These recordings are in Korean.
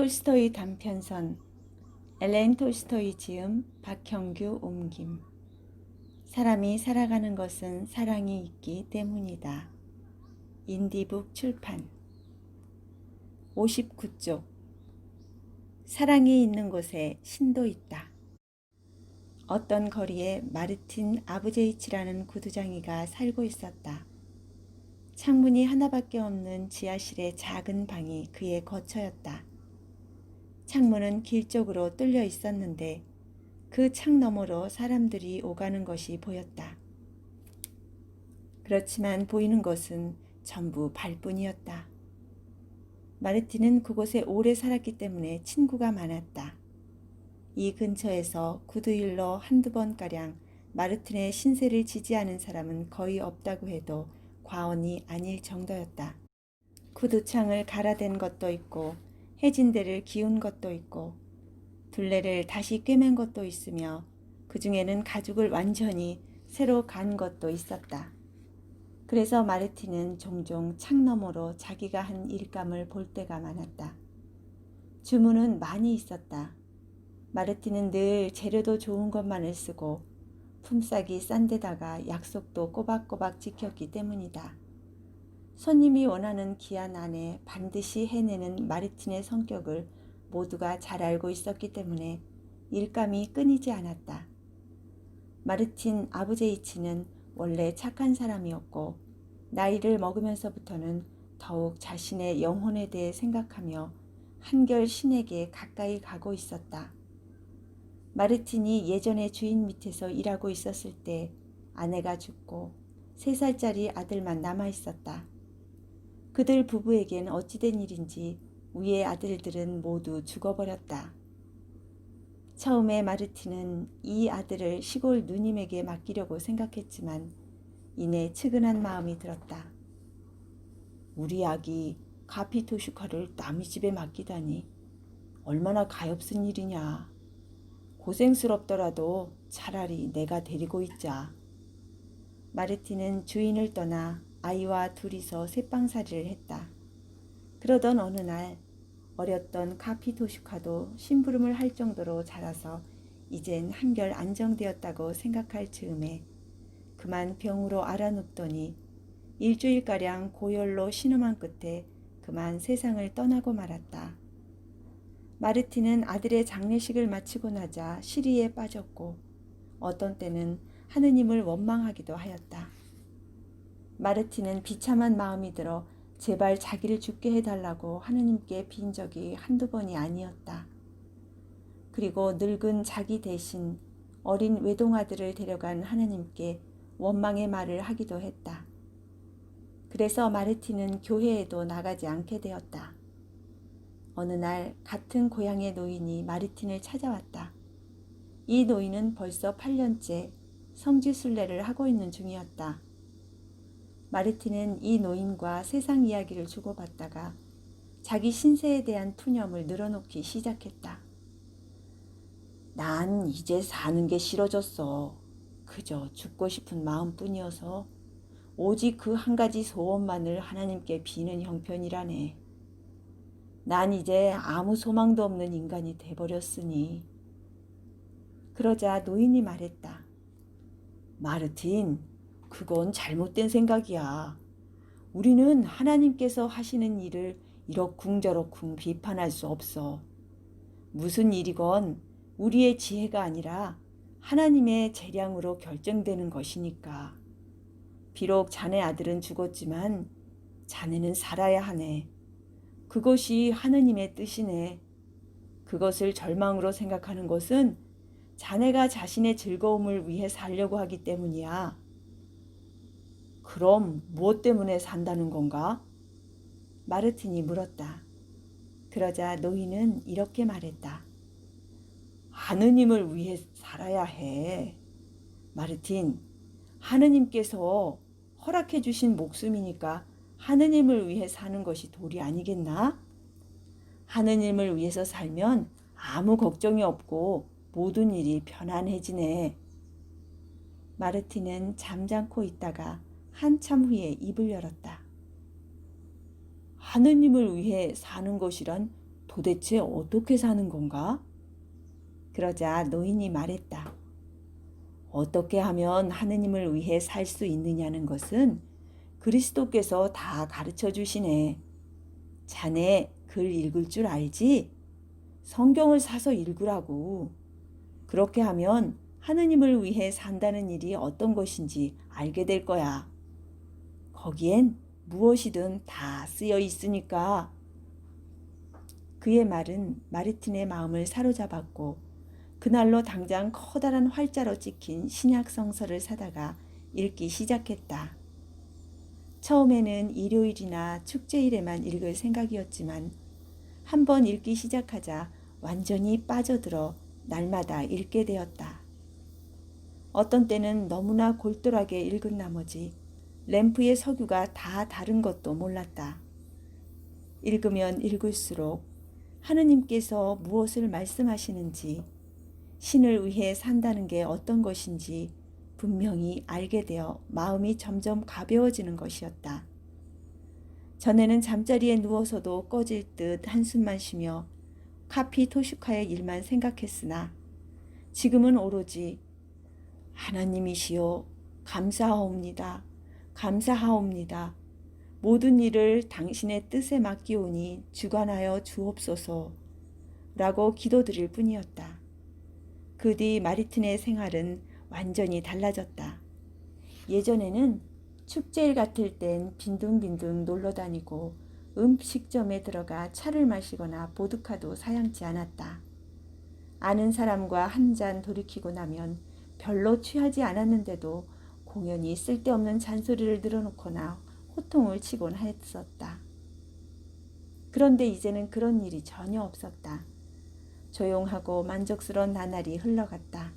톨스토이 단편선, 엘레인 톨스토이 지음, 박형규 옮김. 사람이 살아가는 것은 사랑이 있기 때문이다. 인디북 출판. 59쪽. 사랑이 있는 곳에 신도 있다. 어떤 거리에 마르틴 아브제이치라는 구두장이가 살고 있었다. 창문이 하나밖에 없는 지하실의 작은 방이 그의 거처였다. 창문은 길 쪽으로 뚫려 있었는데 그 창 너머로 사람들이 오가는 것이 보였다. 그렇지만 보이는 것은 전부 발뿐이었다. 마르틴은 그곳에 오래 살았기 때문에 친구가 많았다. 이 근처에서 구두일로 한두 번가량 마르틴의 신세를 지지하는 사람은 거의 없다고 해도 과언이 아닐 정도였다. 구두창을 갈아댄 것도 있고 해진 데를 기운 것도 있고 둘레를 다시 꿰맨 것도 있으며 그 중에는 가죽을 완전히 새로 간 것도 있었다. 그래서 마르틴은 종종 창 너머로 자기가 한 일감을 볼 때가 많았다. 주문은 많이 있었다. 마르틴은 늘 재료도 좋은 것만을 쓰고 품삯이 싼 데다가 약속도 꼬박꼬박 지켰기 때문이다. 손님이 원하는 기한 안에 반드시 해내는 마르틴의 성격을 모두가 잘 알고 있었기 때문에 일감이 끊이지 않았다. 마르틴 아브제이치는 원래 착한 사람이었고 나이를 먹으면서부터는 더욱 자신의 영혼에 대해 생각하며 한결 신에게 가까이 가고 있었다. 마르틴이 예전에 주인 밑에서 일하고 있었을 때 아내가 죽고 3살짜리 아들만 남아 있었다. 그들 부부에겐 어찌된 일인지 위의 아들들은 모두 죽어버렸다. 처음에 마르틴은 이 아들을 시골 누님에게 맡기려고 생각했지만 이내 측은한 마음이 들었다. 우리 아기 카피토슈카를 남의 집에 맡기다니 얼마나 가엾은 일이냐. 고생스럽더라도 차라리 내가 데리고 있자. 마르틴은 주인을 떠나 아이와 둘이서 새빵살이를 했다. 그러던 어느 날 어렸던 카피토슈카도 심부름을 할 정도로 자라서 이젠 한결 안정되었다고 생각할 즈음에 그만 병으로 앓아눕더니 일주일가량 고열로 신음한 끝에 그만 세상을 떠나고 말았다. 마르틴은 아들의 장례식을 마치고 나자 시리에 빠졌고 어떤 때는 하느님을 원망하기도 하였다. 마르틴은 비참한 마음이 들어 제발 자기를 죽게 해달라고 하느님께 빈 적이 한두 번이 아니었다. 그리고 늙은 자기 대신 어린 외동아들을 데려간 하느님께 원망의 말을 하기도 했다. 그래서 마르틴은 교회에도 나가지 않게 되었다. 어느 날 같은 고향의 노인이 마르틴을 찾아왔다. 이 노인은 벌써 8년째 성지순례를 하고 있는 중이었다. 마르틴은 이 노인과 세상 이야기를 주고받다가 자기 신세에 대한 푸념을 늘어놓기 시작했다. 난 이제 사는 게 싫어졌어. 그저 죽고 싶은 마음뿐이어서 오직 그 한 가지 소원만을 하나님께 비는 형편이라네. 난 이제 아무 소망도 없는 인간이 돼버렸으니. 그러자 노인이 말했다. 마르틴, 그건 잘못된 생각이야. 우리는 하나님께서 하시는 일을 이러쿵저러쿵 비판할 수 없어. 무슨 일이건 우리의 지혜가 아니라 하나님의 재량으로 결정되는 것이니까. 비록 자네 아들은 죽었지만 자네는 살아야 하네. 그것이 하느님의 뜻이네. 그것을 절망으로 생각하는 것은 자네가 자신의 즐거움을 위해 살려고 하기 때문이야. 그럼 무엇 때문에 산다는 건가? 마르틴이 물었다. 그러자 노인은 이렇게 말했다. 하느님을 위해 살아야 해. 마르틴, 하느님께서 허락해 주신 목숨이니까 하느님을 위해 사는 것이 도리 아니겠나? 하느님을 위해서 살면 아무 걱정이 없고 모든 일이 편안해지네. 마르틴은 잠잠고 있다가 한참 후에 입을 열었다. 하느님을 위해 사는 것이란 도대체 어떻게 사는 건가? 그러자 노인이 말했다. 어떻게 하면 하느님을 위해 살 수 있느냐는 것은 그리스도께서 다 가르쳐 주시네. 자네 글 읽을 줄 알지? 성경을 사서 읽으라고. 그렇게 하면 하느님을 위해 산다는 일이 어떤 것인지 알게 될 거야. 거기엔 무엇이든 다 쓰여 있으니까. 그의 말은 마르틴의 마음을 사로잡았고 그날로 당장 커다란 활자로 찍힌 신약 성서를 사다가 읽기 시작했다. 처음에는 일요일이나 축제일에만 읽을 생각이었지만 한번 읽기 시작하자 완전히 빠져들어 날마다 읽게 되었다. 어떤 때는 너무나 골똘하게 읽은 나머지 램프의 석유가 다 다른 것도 몰랐다. 읽으면 읽을수록 하느님께서 무엇을 말씀하시는지, 신을 위해 산다는 게 어떤 것인지 분명히 알게 되어 마음이 점점 가벼워지는 것이었다. 전에는 잠자리에 누워서도 꺼질 듯 한숨만 쉬며 카피 토슈카의 일만 생각했으나 지금은 오로지 하나님이시여 감사하옵니다. 감사하옵니다. 모든 일을 당신의 뜻에 맡기오니 주관하여 주옵소서 라고 기도드릴 뿐이었다. 그 뒤 마르틴의 생활은 완전히 달라졌다. 예전에는 축제일 같을 땐 빈둥빈둥 놀러다니고 음식점에 들어가 차를 마시거나 보드카도 사양치 않았다. 아는 사람과 한 잔 돌이키고 나면 별로 취하지 않았는데도 공연히 쓸데없는 잔소리를 늘어놓거나 호통을 치곤 했었다. 그런데 이제는 그런 일이 전혀 없었다. 조용하고 만족스러운 나날이 흘러갔다.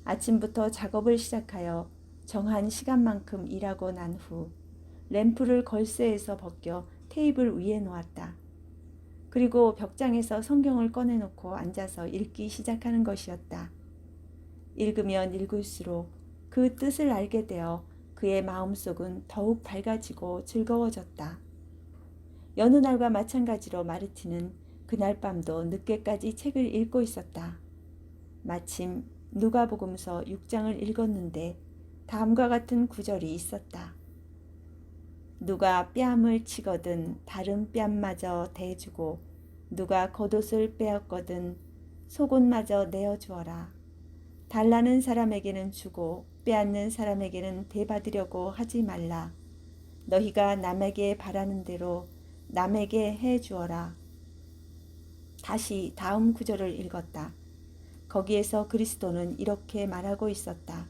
아침부터 작업을 시작하여 정한 시간만큼 일하고 난 후 램프를 걸쇠에서 벗겨 테이블 위에 놓았다. 그리고 벽장에서 성경을 꺼내놓고 앉아서 읽기 시작하는 것이었다. 읽으면 읽을수록 그 뜻을 알게 되어 그의 마음속은 더욱 밝아지고 즐거워졌다. 여느 날과 마찬가지로 마르틴은 그날 밤도 늦게까지 책을 읽고 있었다. 마침 누가복음서 6장을 읽었는데 다음과 같은 구절이 있었다. 누가 뺨을 치거든 다른 뺨마저 대주고 누가 겉옷을 빼앗거든 속옷마저 내어주어라. 달라는 사람에게는 주고 빼앗는 사람에게는 되받으려고 하지 말라. 너희가 남에게 바라는 대로 남에게 해주어라. 다시 다음 구절을 읽었다. 거기에서 그리스도는 이렇게 말하고 있었다.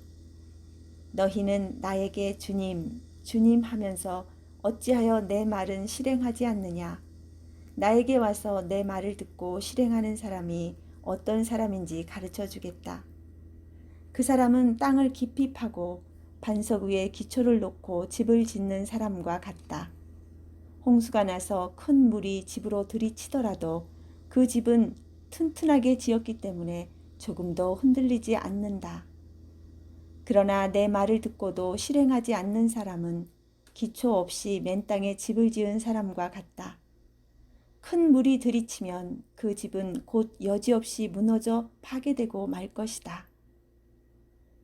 너희는 나에게 주님, 주님 하면서 어찌하여 내 말은 실행하지 않느냐. 나에게 와서 내 말을 듣고 실행하는 사람이 어떤 사람인지 가르쳐 주겠다. 그 사람은 땅을 깊이 파고 반석 위에 기초를 놓고 집을 짓는 사람과 같다. 홍수가 나서 큰 물이 집으로 들이치더라도 그 집은 튼튼하게 지었기 때문에 조금도 흔들리지 않는다. 그러나 내 말을 듣고도 실행하지 않는 사람은 기초 없이 맨 땅에 집을 지은 사람과 같다. 큰 물이 들이치면 그 집은 곧 여지없이 무너져 파괴되고 말 것이다.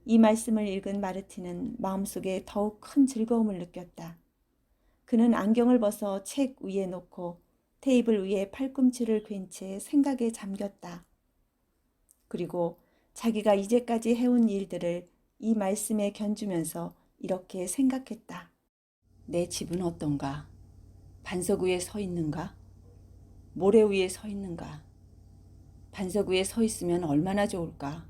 이 말씀을 읽은 마르틴은 마음속에 더욱 큰 즐거움을 느꼈다. 그는 안경을 벗어 책 위에 놓고 테이블 위에 팔꿈치를 괸 채 생각에 잠겼다. 그리고 자기가 이제까지 해온 일들을 이 말씀에 견주면서 이렇게 생각했다. 내 집은 어떤가? 반석 위에 서 있는가? 모래 위에 서 있는가? 반석 위에 서 있으면 얼마나 좋을까?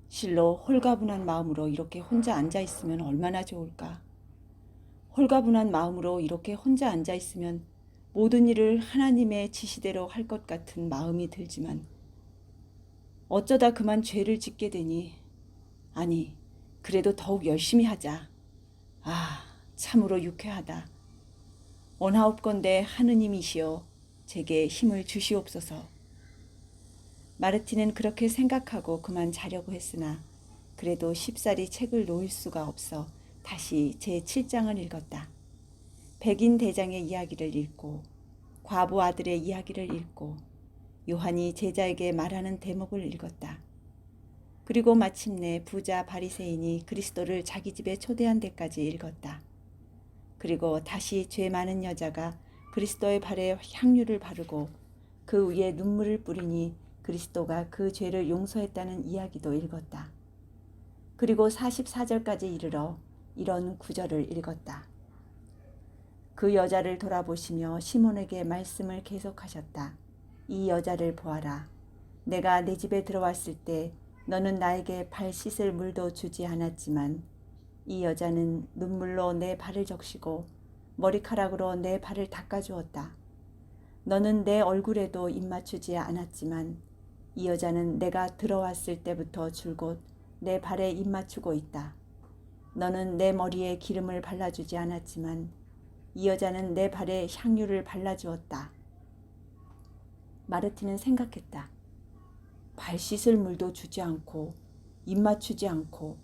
실로 홀가분한 마음으로 이렇게 혼자 앉아 있으면 얼마나 좋을까? 홀가분한 마음으로 이렇게 혼자 앉아 있으면 모든 일을 하나님의 지시대로 할 것 같은 마음이 들지만 어쩌다 그만 죄를 짓게 되니 아니 그래도 더욱 열심히 하자. 아 참으로 유쾌하다. 원하옵건대 하느님이시여 제게 힘을 주시옵소서. 마르틴은 그렇게 생각하고 그만 자려고 했으나 그래도 쉽사리 책을 놓을 수가 없어 다시 제7장을 읽었다. 백인 대장의 이야기를 읽고 과부 아들의 이야기를 읽고 요한이 제자에게 말하는 대목을 읽었다. 그리고 마침내 부자 바리새인이 그리스도를 자기 집에 초대한 데까지 읽었다. 그리고 다시 죄 많은 여자가 그리스도의 발에 향유를 바르고 그 위에 눈물을 뿌리니 그리스도가 그 죄를 용서했다는 이야기도 읽었다. 그리고 44절까지 이르러 이런 구절을 읽었다. 그 여자를 돌아보시며 시몬에게 말씀을 계속하셨다. 이 여자를 보아라. 내가 내 집에 들어왔을 때 너는 나에게 발 씻을 물도 주지 않았지만 이 여자는 눈물로 내 발을 적시고 머리카락으로 내 발을 닦아주었다. 너는 내 얼굴에도 입맞추지 않았지만 이 여자는 내가 들어왔을 때부터 줄곧 내 발에 입맞추고 있다. 너는 내 머리에 기름을 발라주지 않았지만 이 여자는 내 발에 향유를 발라주었다. 마르티는 생각했다. 발 씻을 물도 주지 않고 입 맞추지 않고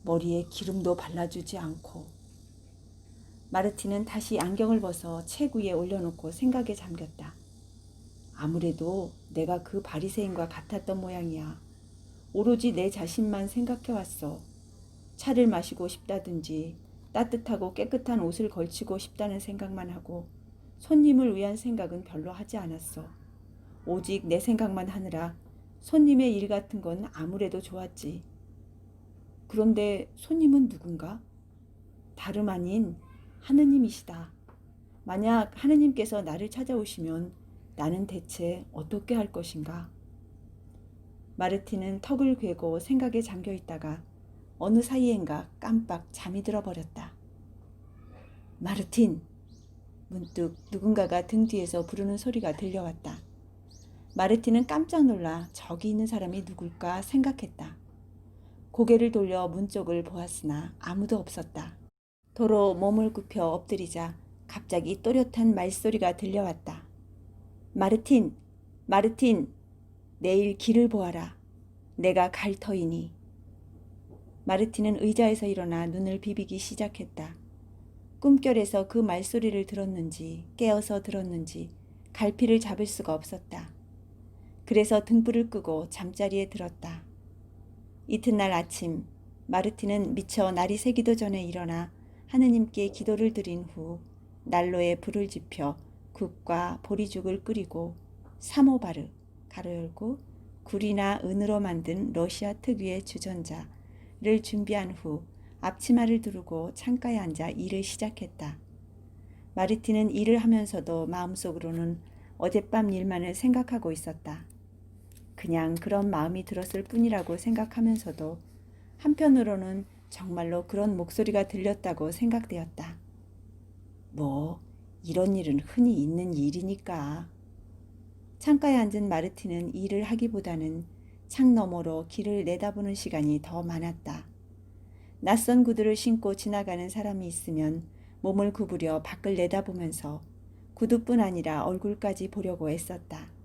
머리에 기름도 발라주지 않고. 마르티는 다시 안경을 벗어 책 위에 올려놓고 생각에 잠겼다. 아무래도 내가 그 바리새인과 같았던 모양이야. 오로지 내 자신만 생각해왔어. 차를 마시고 싶다든지 따뜻하고 깨끗한 옷을 걸치고 싶다는 생각만 하고 손님을 위한 생각은 별로 하지 않았어. 오직 내 생각만 하느라 손님의 일 같은 건 아무래도 좋았지. 그런데 손님은 누군가? 다름 아닌 하느님이시다. 만약 하느님께서 나를 찾아오시면 나는 대체 어떻게 할 것인가? 마르티는 턱을 괴고 생각에 잠겨 있다가 어느 사이엔가 깜빡 잠이 들어버렸다. 마르틴! 문득 누군가가 등 뒤에서 부르는 소리가 들려왔다. 마르틴은 깜짝 놀라 저기 있는 사람이 누굴까 생각했다. 고개를 돌려 문 쪽을 보았으나 아무도 없었다. 도로 몸을 굽혀 엎드리자 갑자기 또렷한 말소리가 들려왔다. 마르틴! 마르틴! 내일 길을 보아라. 내가 갈 터이니. 마르틴은 의자에서 일어나 눈을 비비기 시작했다. 꿈결에서 그 말소리를 들었는지 깨어서 들었는지 갈피를 잡을 수가 없었다. 그래서 등불을 끄고 잠자리에 들었다. 이튿날 아침 마르틴은 미처 날이 새기도 전에 일어나 하느님께 기도를 드린 후 난로에 불을 지펴 국과 보리죽을 끓이고 사모바르 가로 열고 굴이나 은으로 만든 러시아 특유의 주전자를 준비한 후 앞치마를 두르고 창가에 앉아 일을 시작했다. 마르틴은 일을 하면서도 마음속으로는 어젯밤 일만을 생각하고 있었다. 그냥 그런 마음이 들었을 뿐이라고 생각하면서도 한편으로는 정말로 그런 목소리가 들렸다고 생각되었다. 뭐 이런 일은 흔히 있는 일이니까. 창가에 앉은 마르틴은 일을 하기보다는 창 너머로 길을 내다보는 시간이 더 많았다. 낯선 구두를 신고 지나가는 사람이 있으면 몸을 구부려 밖을 내다보면서 구두뿐 아니라 얼굴까지 보려고 애썼다.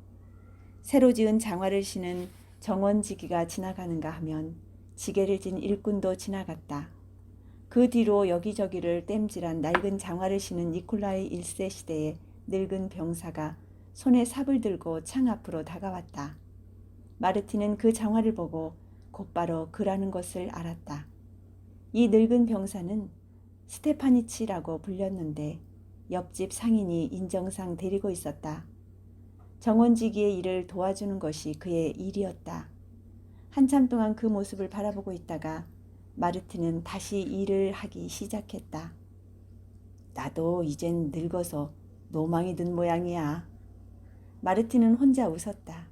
새로 지은 장화를 신은 정원지기가 지나가는가 하면 지게를 진 일꾼도 지나갔다. 그 뒤로 여기저기를 땜질한 낡은 장화를 신은 니콜라이 1세 시대의 늙은 병사가 손에 삽을 들고 창 앞으로 다가왔다. 마르틴은 그 장화를 보고 곧바로 그라는 것을 알았다. 이 늙은 병사는 스테파니치라고 불렸는데 옆집 상인이 인정상 데리고 있었다. 정원지기의 일을 도와주는 것이 그의 일이었다. 한참 동안 그 모습을 바라보고 있다가 마르틴은 다시 일을 하기 시작했다. 나도 이젠 늙어서 노망이 든 모양이야. 마르틴은 혼자 웃었다.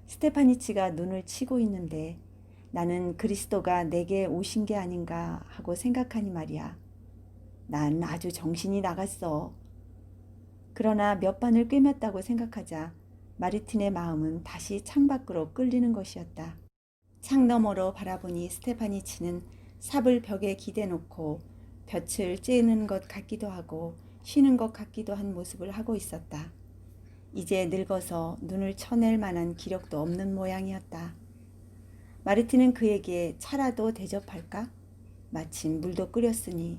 스테파니치가 눈을 치고 있는데 나는 그리스도가 내게 오신 게 아닌가 하고 생각하니 말이야. 난 아주 정신이 나갔어. 그러나 몇 반을 꿰맸다고 생각하자 마르틴의 마음은 다시 창밖으로 끌리는 것이었다. 창 너머로 바라보니 스테파니치는 삽을 벽에 기대놓고 볕을 쬐는 것 같기도 하고 쉬는 것 같기도 한 모습을 하고 있었다. 이제 늙어서 눈을 쳐낼 만한 기력도 없는 모양이었다. 마르틴은 그에게 차라도 대접할까? 마침 물도 끓였으니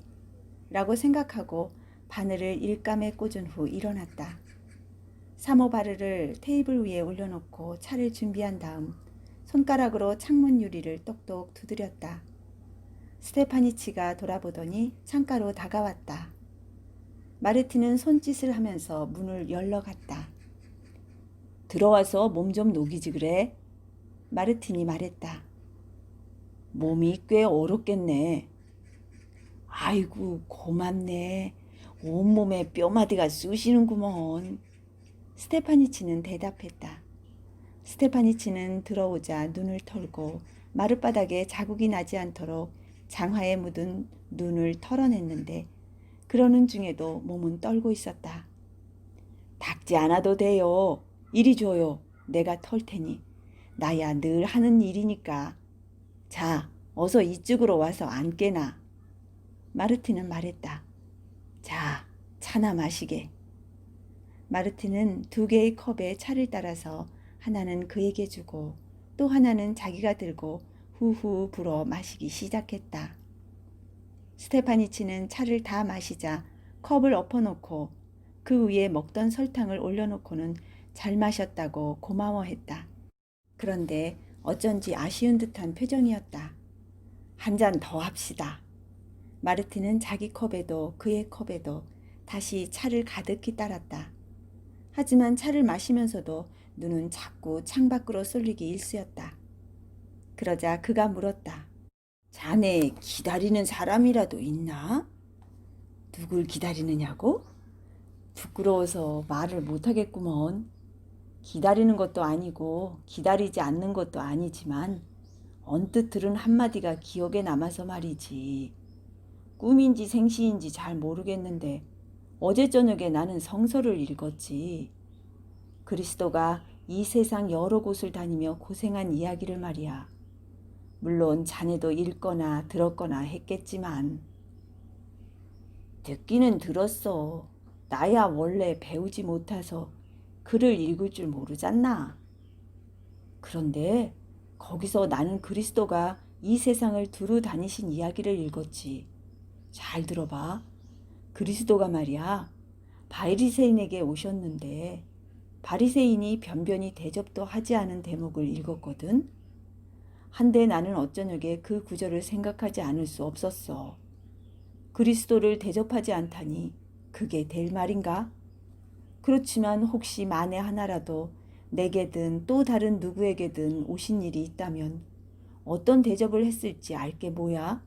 라고 생각하고 바늘을 일감에 꽂은 후 일어났다. 사모바르를 테이블 위에 올려놓고 차를 준비한 다음 손가락으로 창문 유리를 똑똑 두드렸다. 스테파니치가 돌아보더니 창가로 다가왔다. 마르티는 손짓을 하면서 문을 열러 갔다. 들어와서 몸 좀 녹이지 그래? 마르틴이 말했다. 몸이 꽤 어렵겠네. 아이고 고맙네. 온몸에 뼈마디가 쑤시는구먼. 스테파니치는 대답했다. 스테파니치는 들어오자 눈을 털고 마룻바닥에 자국이 나지 않도록 장화에 묻은 눈을 털어냈는데 그러는 중에도 몸은 떨고 있었다. 닦지 않아도 돼요. 이리 줘요. 내가 털 테니. 나야 늘 하는 일이니까. 자, 어서 이쪽으로 와서 앉게나. 마르티는 말했다. 자, 차나 마시게. 마르티는 2개의 컵에 차를 따라서 하나는 그에게 주고 또 하나는 자기가 들고 후후 불어 마시기 시작했다. 스테파니치는 차를 다 마시자 컵을 엎어놓고 그 위에 먹던 설탕을 올려놓고는 잘 마셨다고 고마워했다. 그런데 어쩐지 아쉬운 듯한 표정이었다. 한 잔 더 합시다. 마르티는 자기 컵에도 그의 컵에도 다시 차를 가득히 따랐다. 하지만 차를 마시면서도 눈은 자꾸 창밖으로 쏠리기 일쑤였다. 그러자 그가 물었다. 자네 기다리는 사람이라도 있나? 누굴 기다리느냐고? 부끄러워서 말을 못하겠구먼. 기다리는 것도 아니고 기다리지 않는 것도 아니지만 언뜻 들은 한마디가 기억에 남아서 말이지. 꿈인지 생시인지 잘 모르겠는데 어제 저녁에 나는 성서를 읽었지. 그리스도가 이 세상 여러 곳을 다니며 고생한 이야기를 말이야. 물론 자네도 읽거나 들었거나 했겠지만. 듣기는 들었어. 나야 원래 배우지 못해서 글을 읽을 줄 모르잖나. 그런데 거기서 나는 그리스도가 이 세상을 두루 다니신 이야기를 읽었지. 잘 들어봐. 그리스도가 말이야. 바리새인에게 오셨는데 바리새인이 변변히 대접도 하지 않은 대목을 읽었거든. 한데 나는 어쩌녁에 그 구절을 생각하지 않을 수 없었어. 그리스도를 대접하지 않다니 그게 될 말인가? 그렇지만 혹시 만에 하나라도 내게든 또 다른 누구에게든 오신 일이 있다면 어떤 대접을 했을지 알게 뭐야?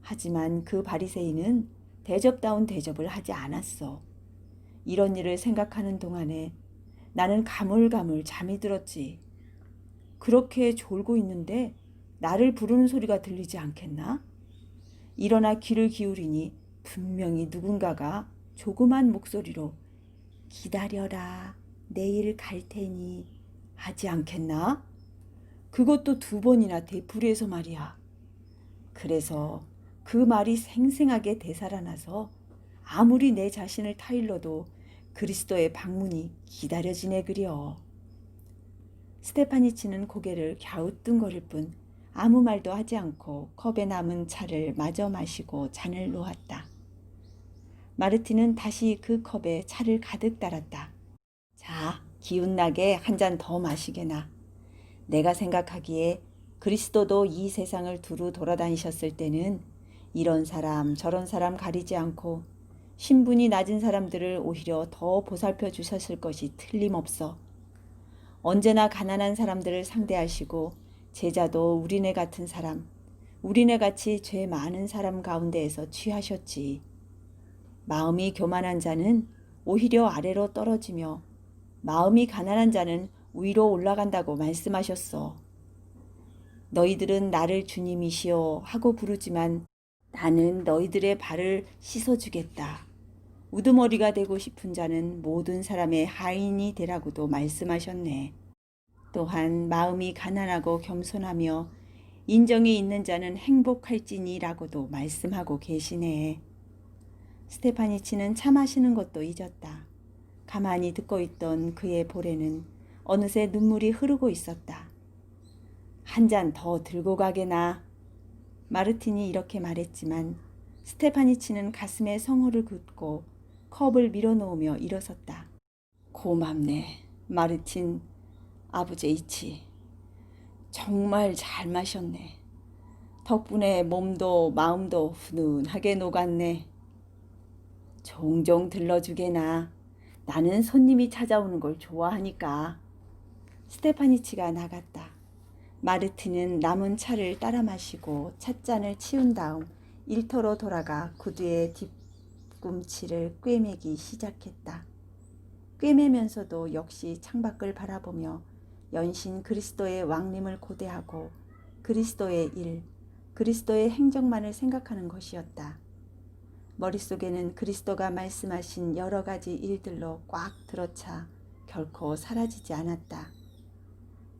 하지만 그 바리새인은 대접다운 대접을 하지 않았어. 이런 일을 생각하는 동안에 나는 가물가물 잠이 들었지. 그렇게 졸고 있는데 나를 부르는 소리가 들리지 않겠나? 일어나 귀를 기울이니 분명히 누군가가 조그만 목소리로 기다려라, 내일 갈 테니 하지 않겠나? 그것도 2번이나 되풀이해서 말이야. 그래서 그 말이 생생하게 되살아나서 아무리 내 자신을 타일러도 그리스도의 방문이 기다려지네 그려. 스테파니치는 고개를 갸우뚱거릴 뿐 아무 말도 하지 않고 컵에 남은 차를 마저 마시고 잔을 놓았다. 마르티는 다시 그 컵에 차를 가득 따랐다. 자, 기운나게 한 잔 더 마시게나. 내가 생각하기에 그리스도도 이 세상을 두루 돌아다니셨을 때는 이런 사람 저런 사람 가리지 않고 신분이 낮은 사람들을 오히려 더 보살펴 주셨을 것이 틀림없어. 언제나 가난한 사람들을 상대하시고 제자도 우리네 같은 사람, 우리네 같이 죄 많은 사람 가운데에서 취하셨지. 마음이 교만한 자는 오히려 아래로 떨어지며 마음이 가난한 자는 위로 올라간다고 말씀하셨어. 너희들은 나를 주님이시여 하고 부르지만 나는 너희들의 발을 씻어주겠다. 우두머리가 되고 싶은 자는 모든 사람의 하인이 되라고도 말씀하셨네. 또한 마음이 가난하고 겸손하며 인정이 있는 자는 행복할지니라고도 말씀하고 계시네. 스테파니치는 차 마시는 것도 잊었다. 가만히 듣고 있던 그의 볼에는 어느새 눈물이 흐르고 있었다. 한 잔 더 들고 가게나. 마르틴이 이렇게 말했지만 스테파니치는 가슴에 성호를 긋고 컵을 밀어놓으며 일어섰다. 고맙네, 마르틴 아부제이치. 정말 잘 마셨네. 덕분에 몸도 마음도 훈훈하게 녹았네. 종종 들러주게나. 나는 손님이 찾아오는 걸 좋아하니까. 스테파니치가 나갔다. 마르틴은 남은 차를 따라 마시고 찻잔을 치운 다음 일터로 돌아가 구두의 뒤꿈치를 꿰매기 시작했다. 꿰매면서도 역시 창밖을 바라보며 연신 그리스도의 왕림을 고대하고 그리스도의 일, 그리스도의 행적만을 생각하는 것이었다. 머릿속에는 그리스도가 말씀하신 여러 가지 일들로 꽉 들어차 결코 사라지지 않았다.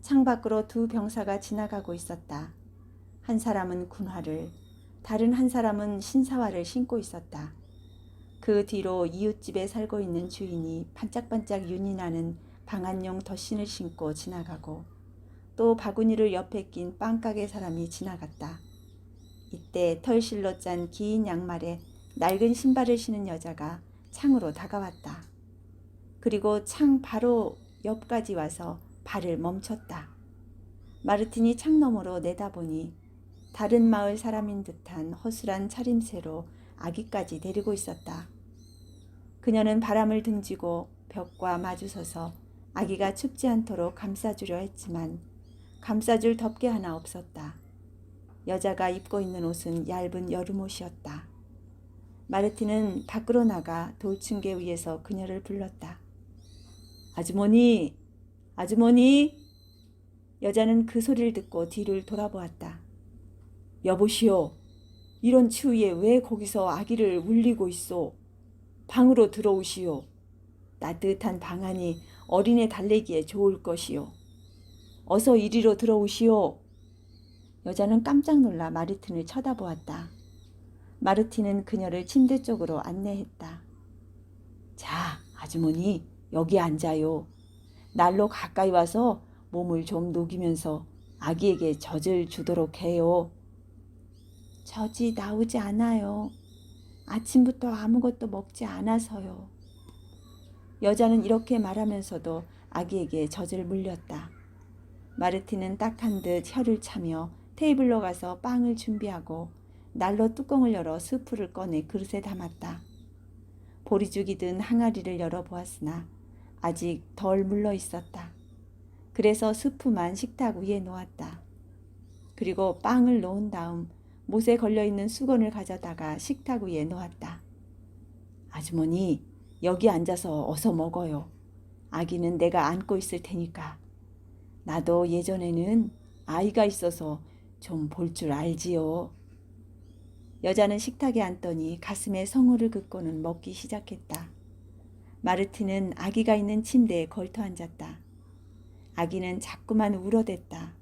창밖으로 두 병사가 지나가고 있었다. 한 사람은 군화를, 다른 한 사람은 신사화를 신고 있었다. 그 뒤로 이웃집에 살고 있는 주인이 반짝반짝 윤이 나는 방한용 덧신을 신고 지나가고 또 바구니를 옆에 낀 빵가게 사람이 지나갔다. 이때 털실로 짠 긴 양말에 낡은 신발을 신은 여자가 창으로 다가왔다. 그리고 창 바로 옆까지 와서 발을 멈췄다. 마르틴이 창 너머로 내다보니 다른 마을 사람인 듯한 허술한 차림새로 아기까지 데리고 있었다. 그녀는 바람을 등지고 벽과 마주서서 아기가 춥지 않도록 감싸주려 했지만 감싸줄 덮개 하나 없었다. 여자가 입고 있는 옷은 얇은 여름옷이었다. 마르틴은 밖으로 나가 돌층계 위에서 그녀를 불렀다. 아주머니! 아주머니! 여자는 그 소리를 듣고 뒤를 돌아보았다. 여보시오. 이런 추위에 왜 거기서 아기를 울리고 있소? 방으로 들어오시오. 따뜻한 방 안이 어린애 달래기에 좋을 것이오. 어서 이리로 들어오시오. 여자는 깜짝 놀라 마르틴을 쳐다보았다. 마르틴은 그녀를 침대 쪽으로 안내했다. 자, 아주머니, 여기 앉아요. 날로 가까이 와서 몸을 좀 녹이면서 아기에게 젖을 주도록 해요. 젖이 나오지 않아요. 아침부터 아무것도 먹지 않아서요. 여자는 이렇게 말하면서도 아기에게 젖을 물렸다. 마르틴은 딱한 듯 혀를 차며 테이블로 가서 빵을 준비하고 난로 뚜껑을 열어 스프를 꺼내 그릇에 담았다. 보리죽이 든 항아리를 열어보았으나 아직 덜 물러 있었다. 그래서 스프만 식탁 위에 놓았다. 그리고 빵을 놓은 다음 못에 걸려있는 수건을 가져다가 식탁 위에 놓았다. 아주머니, 여기 앉아서 어서 먹어요. 아기는 내가 안고 있을 테니까. 나도 예전에는 아이가 있어서 좀 볼 줄 알지요. 여자는 식탁에 앉더니 가슴에 성호를 긋고는 먹기 시작했다. 마르틴은 아기가 있는 침대에 걸터 앉았다. 아기는 자꾸만 울어댔다.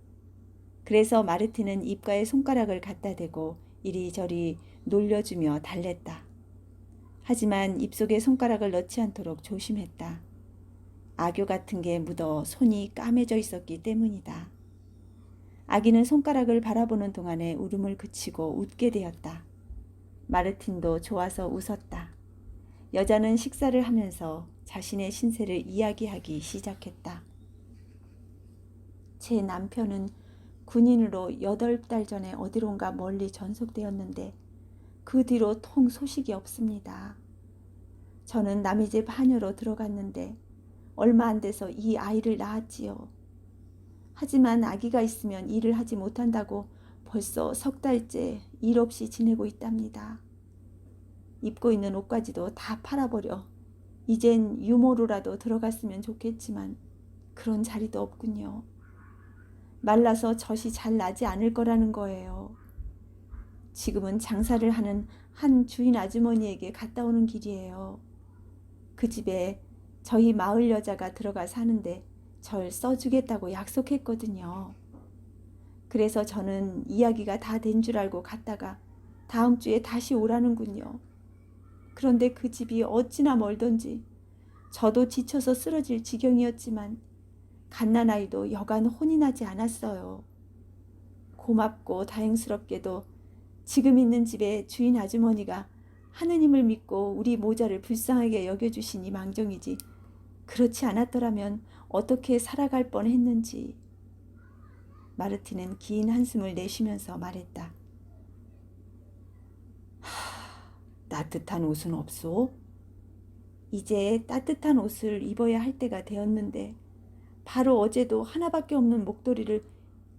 그래서 마르틴은 입가에 손가락을 갖다 대고 이리저리 놀려주며 달랬다. 하지만 입속에 손가락을 넣지 않도록 조심했다. 악교 같은 게 묻어 손이 까매져 있었기 때문이다. 아기는 손가락을 바라보는 동안에 울음을 그치고 웃게 되었다. 마르틴도 좋아서 웃었다. 여자는 식사를 하면서 자신의 신세를 이야기하기 시작했다. 제 남편은 군인으로 8달 전에 어디론가 멀리 전속되었는데 그 뒤로 통 소식이 없습니다. 저는 남의 집 하녀로 들어갔는데 얼마 안 돼서 이 아이를 낳았지요. 하지만 아기가 있으면 일을 하지 못한다고 벌써 3달째 일 없이 지내고 있답니다. 입고 있는 옷까지도 다 팔아버려 이젠 유모로라도 들어갔으면 좋겠지만 그런 자리도 없군요. 말라서 젖이 잘 나지 않을 거라는 거예요. 지금은 장사를 하는 한 주인 아주머니에게 갔다 오는 길이에요. 그 집에 저희 마을 여자가 들어가 사는데 절 써주겠다고 약속했거든요. 그래서 저는 이야기가 다 된 줄 알고 갔다가 다음 주에 다시 오라는군요. 그런데 그 집이 어찌나 멀던지 저도 지쳐서 쓰러질 지경이었지만 갓난아이도 여간 혼이 나지 않았어요. 고맙고 다행스럽게도 지금 있는 집의 주인 아주머니가 하느님을 믿고 우리 모자를 불쌍하게 여겨주시니 망정이지 그렇지 않았더라면 어떻게 살아갈 뻔했는지. 마르틴은 긴 한숨을 내쉬면서 말했다. 따뜻한 옷은 없소? 이제 따뜻한 옷을 입어야 할 때가 되었는데 바로 어제도 하나밖에 없는 목도리를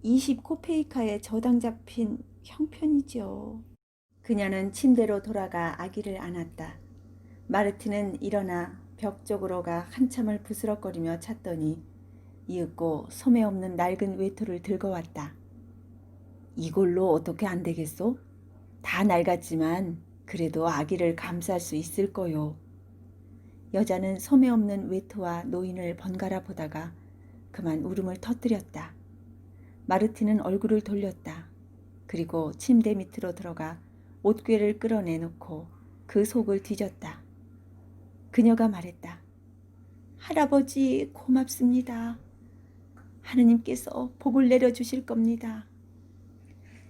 20코페이카에 저당 잡힌 형편이죠. 그녀는 침대로 돌아가 아기를 안았다. 마르틴은 일어나 벽 쪽으로 가 한참을 부스럭거리며 찾더니 이윽고 소매 없는 낡은 외투를 들고 왔다. 이걸로 어떻게 안 되겠소? 다 낡았지만 그래도 아기를 감쌀 수 있을 거요. 여자는 소매 없는 외투와 노인을 번갈아 보다가 그만 울음을 터뜨렸다. 마르틴은 얼굴을 돌렸다. 그리고 침대 밑으로 들어가 옷괴를 끌어내놓고 그 속을 뒤졌다. 그녀가 말했다. 할아버지 고맙습니다. 하느님께서 복을 내려주실 겁니다.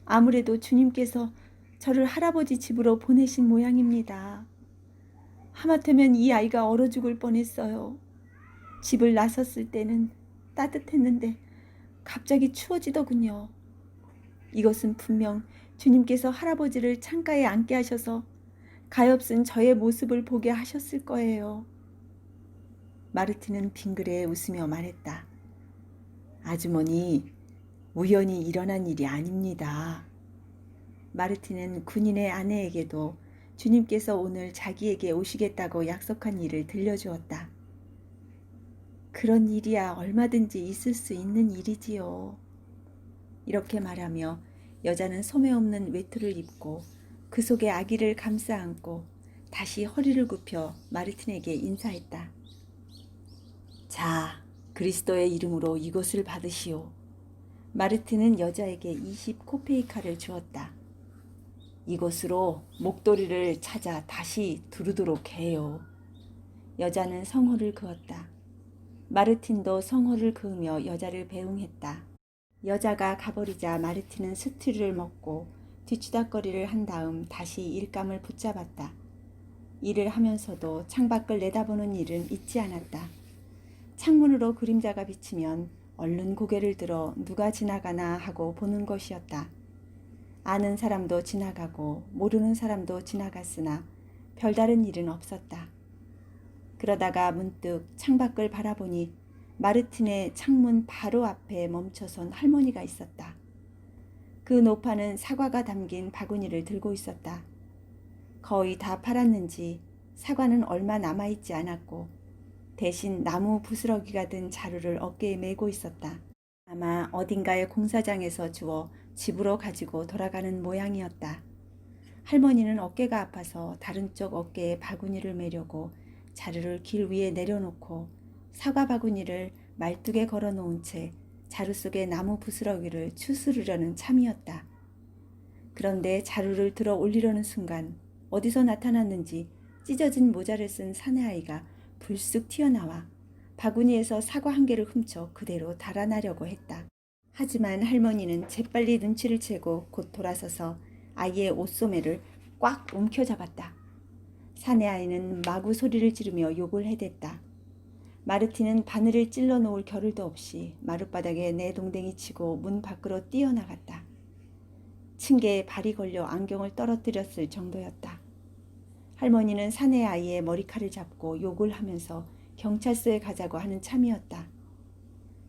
아무래도 주님께서 저를 할아버지 집으로 보내신 모양입니다. 하마터면 이 아이가 얼어 죽을 뻔했어요. 집을 나섰을 때는 따뜻했는데 갑자기 추워지더군요. 이것은 분명 주님께서 할아버지를 창가에 앉게 하셔서 가엾은 저의 모습을 보게 하셨을 거예요. 마르틴은 빙그레 웃으며 말했다. 아주머니, 우연히 일어난 일이 아닙니다. 마르틴은 군인의 아내에게도 주님께서 오늘 자기에게 오시겠다고 약속한 일을 들려주었다. 그런 일이야 얼마든지 있을 수 있는 일이지요. 이렇게 말하며 여자는 소매 없는 외투를 입고 그 속에 아기를 감싸 안고 다시 허리를 굽혀 마르틴에게 인사했다. 자, 그리스도의 이름으로 이것을 받으시오. 마르틴은 여자에게 20코페이카를 주었다. 이것으로 목도리를 찾아 다시 두르도록 해요. 여자는 성호를 그었다. 마르틴도 성호를 그으며 여자를 배웅했다. 여자가 가버리자 마르틴은 스튜를 먹고 뒤치다거리를 한 다음 다시 일감을 붙잡았다. 일을 하면서도 창밖을 내다보는 일은 잊지 않았다. 창문으로 그림자가 비치면 얼른 고개를 들어 누가 지나가나 하고 보는 것이었다. 아는 사람도 지나가고 모르는 사람도 지나갔으나 별다른 일은 없었다. 그러다가 문득 창밖을 바라보니 마르틴의 창문 바로 앞에 멈춰선 할머니가 있었다. 그 노파는 사과가 담긴 바구니를 들고 있었다. 거의 다 팔았는지 사과는 얼마 남아있지 않았고 대신 나무 부스러기가 든 자루를 어깨에 메고 있었다. 아마 어딘가의 공사장에서 주워 집으로 가지고 돌아가는 모양이었다. 할머니는 어깨가 아파서 다른 쪽 어깨에 바구니를 메려고 자루를 길 위에 내려놓고 사과 바구니를 말뚝에 걸어놓은 채 자루 속에 나무 부스러기를 추스르려는 참이었다. 그런데 자루를 들어 올리려는 순간 어디서 나타났는지 찢어진 모자를 쓴 사내아이가 불쑥 튀어나와 바구니에서 사과 한 개를 훔쳐 그대로 달아나려고 했다. 하지만 할머니는 재빨리 눈치를 채고 곧 돌아서서 아이의 옷소매를 꽉 움켜잡았다. 사내아이는 마구 소리를 지르며 욕을 해댔다. 마르틴은 바늘을 찔러 놓을 겨를도 없이 마룻바닥에 내동댕이 치고 문 밖으로 뛰어나갔다. 층계에 발이 걸려 안경을 떨어뜨렸을 정도였다. 할머니는 사내아이의 머리칼을 잡고 욕을 하면서 경찰서에 가자고 하는 참이었다.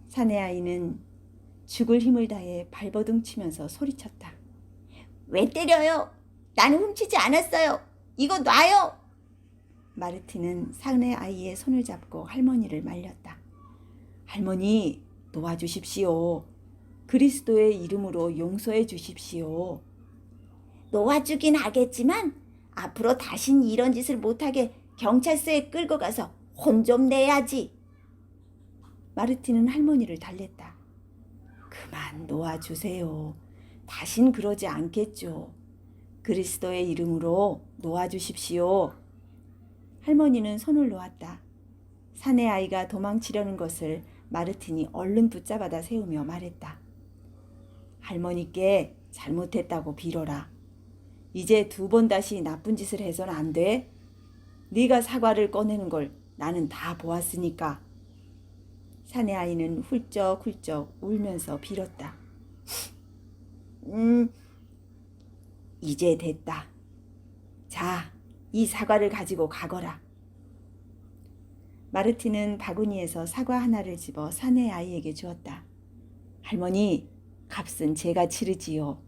사내아이는 죽을 힘을 다해 발버둥 치면서 소리쳤다. 왜 때려요? 나는 훔치지 않았어요. 이거 놔요. 마르틴은 사내아이의 손을 잡고 할머니를 말렸다. 할머니, 놓아주십시오. 그리스도의 이름으로 용서해 주십시오. 놓아주긴 하겠지만 앞으로 다신 이런 짓을 못하게 경찰서에 끌고 가서 혼 좀 내야지. 마르틴은 할머니를 달랬다. 그만 놓아주세요. 다신 그러지 않겠죠. 그리스도의 이름으로 놓아주십시오. 할머니는 손을 놓았다. 사내아이가 도망치려는 것을 마르틴이 얼른 붙잡아다 세우며 말했다. 할머니께 잘못했다고 빌어라. 이제 2번 다시 나쁜 짓을 해서는 안 돼. 네가 사과를 꺼내는 걸 나는 다 보았으니까. 사내 아이는 훌쩍훌쩍 울면서 빌었다. 이제 됐다. 자, 이 사과를 가지고 가거라. 마르티는 바구니에서 사과 하나를 집어 사내 아이에게 주었다. 할머니, 값은 제가 치르지요.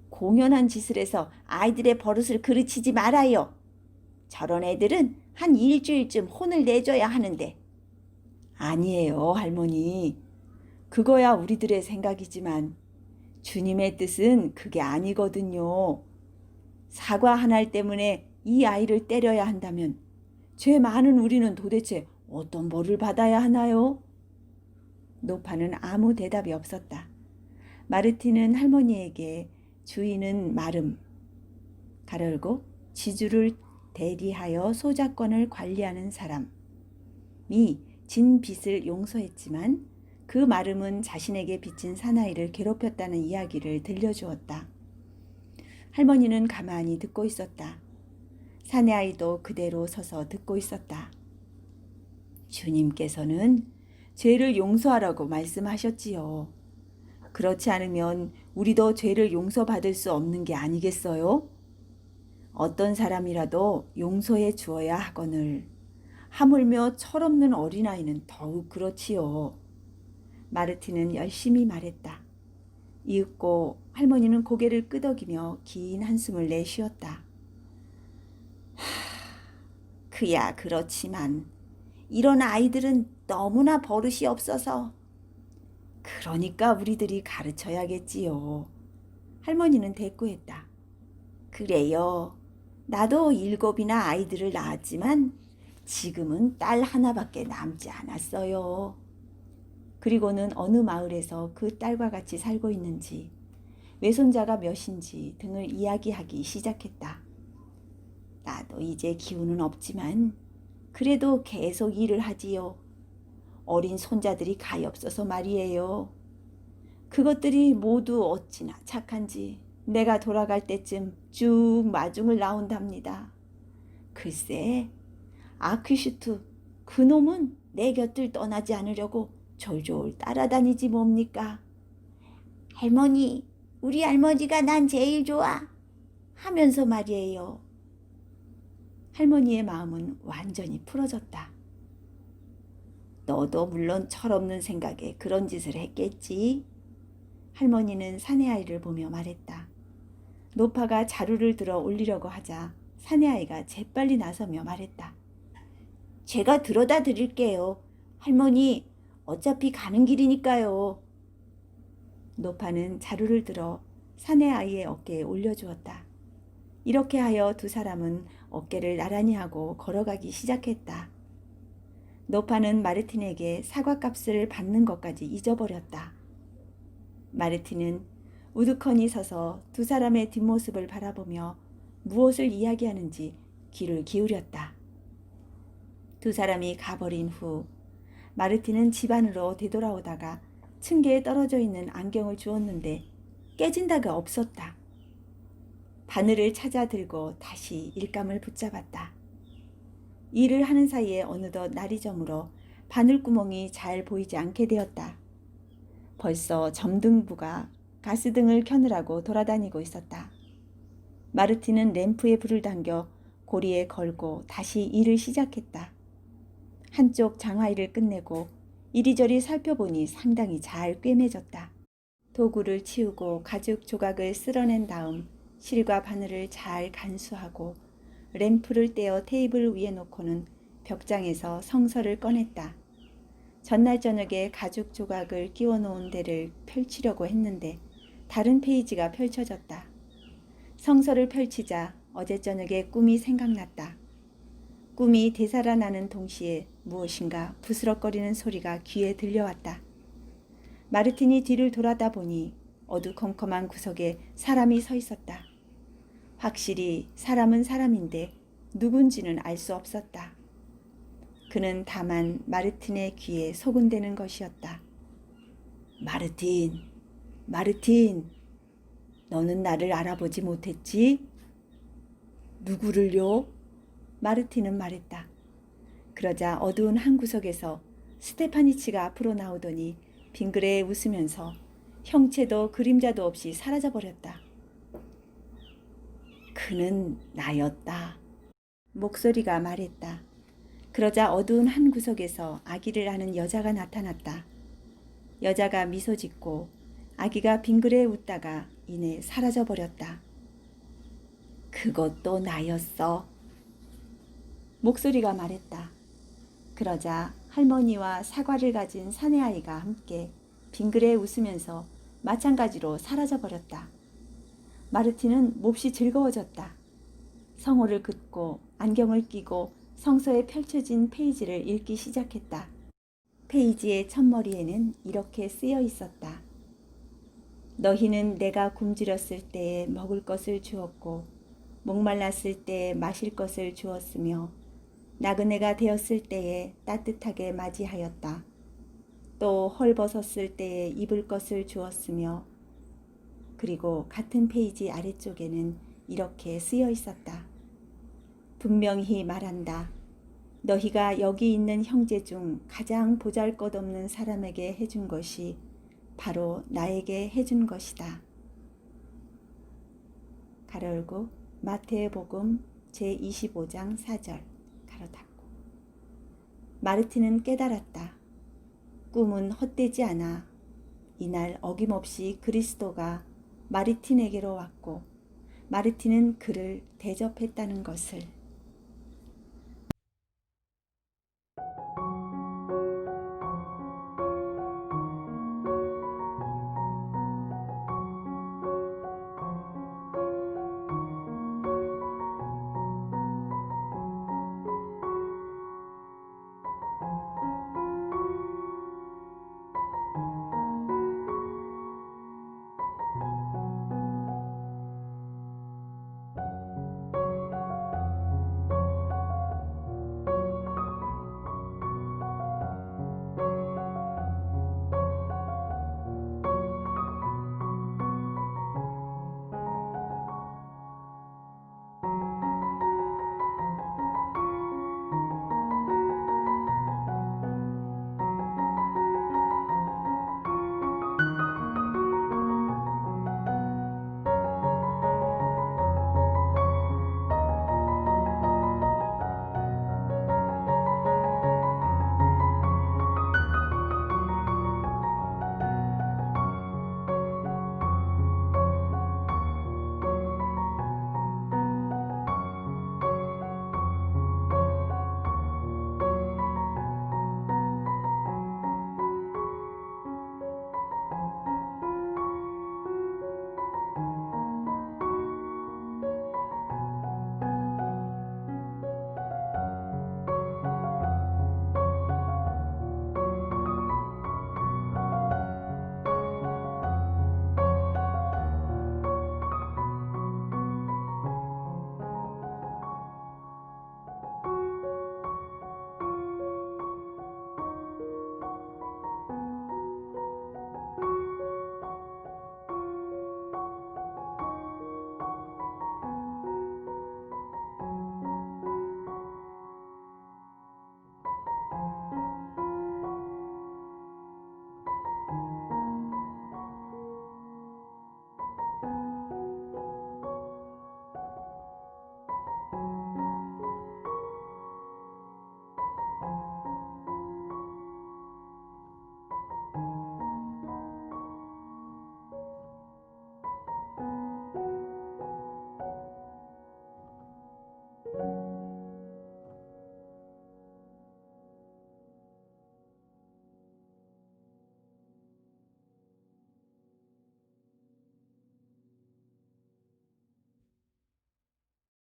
공연한 짓을 해서 아이들의 버릇을 그르치지 말아요. 저런 애들은 한 일주일쯤 혼을 내줘야 하는데. 아니에요, 할머니. 그거야 우리들의 생각이지만 주님의 뜻은 그게 아니거든요. 사과 한 알 때문에 이 아이를 때려야 한다면 죄 많은 우리는 도대체 어떤 벌을 받아야 하나요? 노파는 아무 대답이 없었다. 마르티는 할머니에게 주인은 마름, 가열고 지주를 대리하여 소작권을 관리하는 사람이 진 빚을 용서했지만 그 마름은 자신에게 빚진 사나이를 괴롭혔다는 이야기를 들려주었다. 할머니는 가만히 듣고 있었다. 사내아이도 그대로 서서 듣고 있었다. 주님께서는 죄를 용서하라고 말씀하셨지요. 그렇지 않으면 우리도 죄를 용서받을 수 없는 게 아니겠어요? 어떤 사람이라도 용서해 주어야 하거늘 하물며 철없는 어린아이는 더욱 그렇지요. 마르티는 열심히 말했다. 이윽고 할머니는 고개를 끄덕이며 긴 한숨을 내쉬었다. 그야 그렇지만 이런 아이들은 너무나 버릇이 없어서. 그러니까 우리들이 가르쳐야겠지요. 할머니는 대꾸했다. 그래요. 나도 7이나 아이들을 낳았지만 지금은 딸 하나밖에 남지 않았어요. 그리고는 어느 마을에서 그 딸과 같이 살고 있는지, 외손자가 몇인지 등을 이야기하기 시작했다. 나도 이제 기운은 없지만 그래도 계속 일을 하지요. 어린 손자들이 가엾어서 말이에요. 그것들이 모두 어찌나 착한지 내가 돌아갈 때쯤 쭉 마중을 나온답니다. 글쎄, 아퀴슈트 그놈은 내 곁을 떠나지 않으려고 졸졸 따라다니지 뭡니까? 할머니, 우리 할머니가 난 제일 좋아 하면서 말이에요. 할머니의 마음은 완전히 풀어졌다. 너도 물론 철없는 생각에 그런 짓을 했겠지. 할머니는 사내아이를 보며 말했다. 노파가 자루를 들어 올리려고 하자 사내아이가 재빨리 나서며 말했다. 제가 들어다 드릴게요. 할머니, 어차피 가는 길이니까요. 노파는 자루를 들어 사내아이의 어깨에 올려주었다. 이렇게 하여 두 사람은 어깨를 나란히 하고 걸어가기 시작했다. 노파는 마르틴에게 사과값을 받는 것까지 잊어버렸다. 마르틴은 우두커니 서서 두 사람의 뒷모습을 바라보며 무엇을 이야기하는지 귀를 기울였다. 두 사람이 가버린 후 마르틴은 집 안으로 되돌아오다가 층계에 떨어져 있는 안경을 주었는데 깨진다가 없었다. 바늘을 찾아 들고 다시 일감을 붙잡았다. 일을 하는 사이에 어느덧 날이 저물어 바늘구멍이 잘 보이지 않게 되었다. 벌써 점등부가 가스등을 켜느라고 돌아다니고 있었다. 마르틴은 램프에 불을 당겨 고리에 걸고 다시 일을 시작했다. 한쪽 장화일을 끝내고 이리저리 살펴보니 상당히 잘 꿰매졌다. 도구를 치우고 가죽 조각을 쓸어낸 다음 실과 바늘을 잘 간수하고 램프를 떼어 테이블 위에 놓고는 벽장에서 성서를 꺼냈다. 전날 저녁에 가죽 조각을 끼워 놓은 데를 펼치려고 했는데 다른 페이지가 펼쳐졌다. 성서를 펼치자 어제 저녁에 꿈이 생각났다. 꿈이 되살아나는 동시에 무엇인가 부스럭거리는 소리가 귀에 들려왔다. 마르틴이 뒤를 돌아다 보니 어두컴컴한 구석에 사람이 서 있었다. 확실히 사람은 사람인데 누군지는 알 수 없었다. 그는 다만 마르틴의 귀에 소근대는 것이었다. 마르틴, 마르틴, 너는 나를 알아보지 못했지? 누구를요? 마르틴은 말했다. 그러자 어두운 한 구석에서 스테파니치가 앞으로 나오더니 빙그레 웃으면서 형체도 그림자도 없이 사라져버렸다. 그는 나였다. 목소리가 말했다. 그러자 어두운 한 구석에서 아기를 안은 여자가 나타났다. 여자가 미소 짓고 아기가 빙그레 웃다가 이내 사라져버렸다. 그것도 나였어. 목소리가 말했다. 그러자 할머니와 사과를 가진 사내아이가 함께 빙그레 웃으면서 마찬가지로 사라져버렸다. 마르틴은 몹시 즐거워졌다. 성호를 긋고 안경을 끼고 성서에 펼쳐진 페이지를 읽기 시작했다. 페이지의 첫머리에는 이렇게 쓰여 있었다. 너희는 내가 굶주렸을 때에 먹을 것을 주었고 목말랐을 때에 마실 것을 주었으며 나그네가 되었을 때에 따뜻하게 맞이하였다. 또 헐벗었을 때에 입을 것을 주었으며 그리고 같은 페이지 아래쪽에는 이렇게 쓰여 있었다. 분명히 말한다. 너희가 여기 있는 형제 중 가장 보잘것없는 사람에게 해준 것이 바로 나에게 해준 것이다. 가로 열고 마태복음 제25장 4절 가로 닫고. 마르틴은 깨달았다. 꿈은 헛되지 않아. 이날 어김없이 그리스도가 마르틴에게로 왔고 마르틴은 그를 대접했다는 것을.